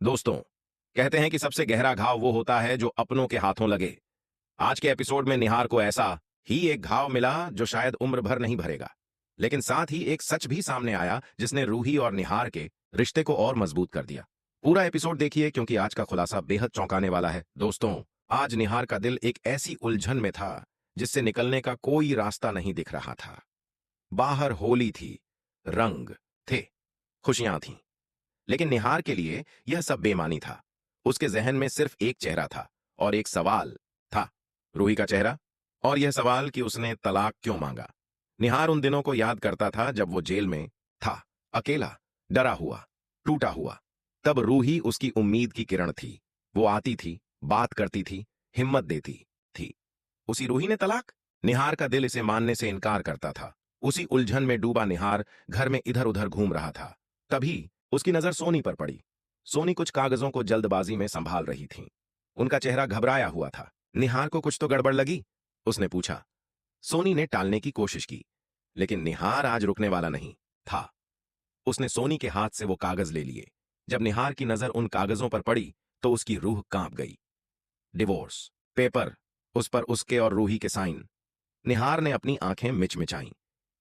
दोस्तों, कहते हैं कि सबसे गहरा घाव वो होता है जो अपनों के हाथों लगे। आज के एपिसोड में निहार को ऐसा ही एक घाव मिला जो शायद उम्र भर नहीं भरेगा। लेकिन साथ ही एक सच भी सामने आया जिसने रूही और निहार के रिश्ते को और मजबूत कर दिया। पूरा एपिसोड देखिए क्योंकि आज का खुलासा बेहद चौंकाने वाला है। दोस्तों, आज निहार का दिल एक ऐसी उलझन में था जिससे निकलने का कोई रास्ता नहीं दिख रहा था। बाहर होली थी, रंग थे, खुशियां थीं। लेकिन निहार के लिए यह सब बेमानी था। उसके जहन में सिर्फ एक चेहरा था और एक सवाल था, रूही का चेहरा। और यह सवाल कि उसने तलाक क्यों मांगा। निहार उन दिनों को याद करता था जब वो जेल में था, अकेला, डरा हुआ, टूटा हुआ। तब रूही उसकी उम्मीद की किरण थी। वो आती थी, बात करती थी, हिम्मत देती थी। उसी रूही ने तलाक? निहार का दिल इसे मानने से इनकार करता था। उसी उलझन में डूबा निहार घर में इधर उधर घूम रहा था। तभी उसकी नजर सोनी पर पड़ी। सोनी कुछ कागजों को जल्दबाजी में संभाल रही थीं। उनका चेहरा घबराया हुआ था। निहार को कुछ तो गड़बड़ लगी? उसने पूछा। सोनी ने टालने की कोशिश की, लेकिन निहार आज रुकने वाला नहीं था। उसने सोनी के हाथ से वो कागज ले लिए। जब निहार की नजर उन कागजों पर पड़ी तो उसकी रूह कांप गई। डिवोर्स पेपर, उस पर उसके और रूही के साइन। निहार ने अपनी आंखें मिचमिचाईं।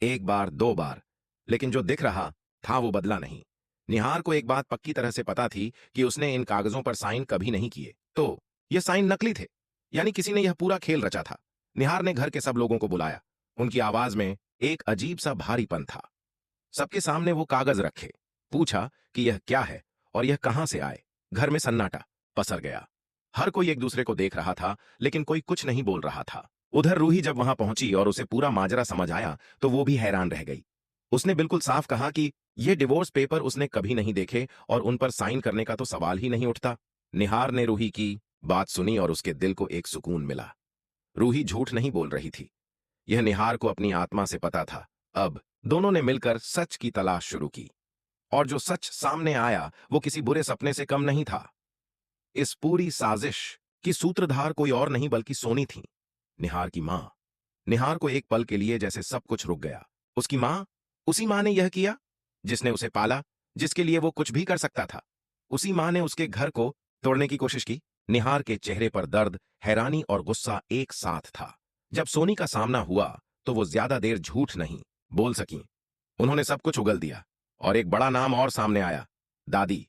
एक बार, दो बार, लेकिन जो दिख रहा था वो बदला नहीं। निहार को एक बात पक्की तरह से पता थी कि उसने इन कागजों पर साइन कभी नहीं किए। तो ये साइन नकली थे, यानी किसी ने यह पूरा खेल रचा था। निहार ने घर के सब लोगों को बुलाया। उनकी आवाज में एक अजीब सा भारीपन था। सबके सामने वो कागज रखे। पूछा कि यह क्या है और यह कहां से आए। घर में सन्नाटा पसर गया। हर कोई एक दूसरे को देख रहा था, लेकिन कोई कुछ नहीं बोल रहा था। उधर रूही जब वहां पहुंची और उसे पूरा माजरा समझ आया तो वो भी हैरान रह गई। उसने बिल्कुल साफ कहा कि ये डिवोर्स पेपर उसने कभी नहीं देखे और उन पर साइन करने का तो सवाल ही नहीं उठता। निहार ने रूही की बात सुनी और उसके दिल को एक सुकून मिला। रूही झूठ नहीं बोल रही थी। यह निहार को अपनी आत्मा से पता था। अब दोनों ने मिलकर सच की तलाश शुरू की। और जो सच सामने आया वो किसी बुरे सपने से कम नहीं था। इस पूरी साजिश की सूत्रधार कोई और नहीं बल्कि सोनी थी, निहार की मां। निहार को एक पल के लिए जैसे सब कुछ रुक गया। उसकी मां? उसी मां ने यह किया जिसने उसे पाला, जिसके लिए वो कुछ भी कर सकता था। उसी मां ने उसके घर को तोड़ने की कोशिश की। निहार के चेहरे पर दर्द, हैरानी और गुस्सा एक साथ था। जब सोनी का सामना हुआ तो वो ज्यादा देर झूठ नहीं बोल सकी। उन्होंने सब कुछ उगल दिया और एक बड़ा नाम और सामने आया, दादी।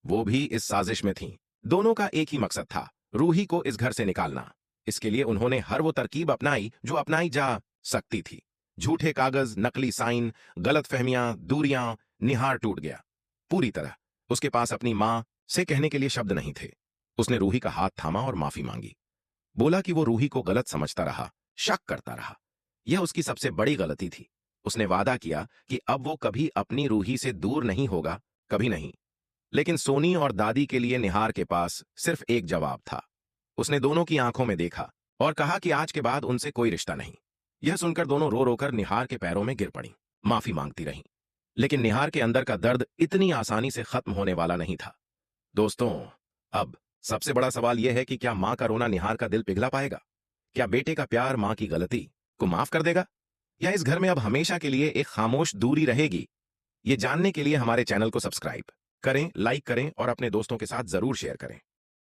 वो भी इस साजिश में थीं। दोनों का एक ही मकसद था, रूही को इस घर से निकालना। इसके लिए उन्होंने हर वो तरकीब अपनाई जो अपनाई जा सकती थी। झूठे कागज, नकली साइन, गलतफहमियां, दूरियां। निहार टूट गया पूरी तरह। उसके पास अपनी मां से कहने के लिए शब्द नहीं थे। उसने रूही का हाथ थामा और माफी मांगी। बोला कि वो रूही को गलत समझता रहा, शक करता रहा। यह उसकी सबसे बड़ी गलती थी। उसने वादा किया कि अब वो कभी अपनी रूही से दूर नहीं होगा, कभी नहीं। लेकिन सोनी और दादी के लिए निहार के पास सिर्फ एक जवाब था। उसने दोनों की आंखों में देखा और कहा कि आज के बाद उनसे कोई रिश्ता नहीं। यह सुनकर दोनों रो रोकर निहार के पैरों में गिर पड़ी, माफी मांगती रहीं। लेकिन निहार के अंदर का दर्द इतनी आसानी से खत्म होने वाला नहीं था। दोस्तों, अब सबसे बड़ा सवाल यह है कि क्या मां का रोना निहार का दिल पिघला पाएगा? क्या बेटे का प्यार मां की गलती को माफ कर देगा? या इस घर में अब हमेशा के लिए एक खामोश दूरी रहेगी? ये जानने के लिए हमारे चैनल को सब्सक्राइब करें, लाइक करें और अपने दोस्तों के साथ जरूर शेयर करें।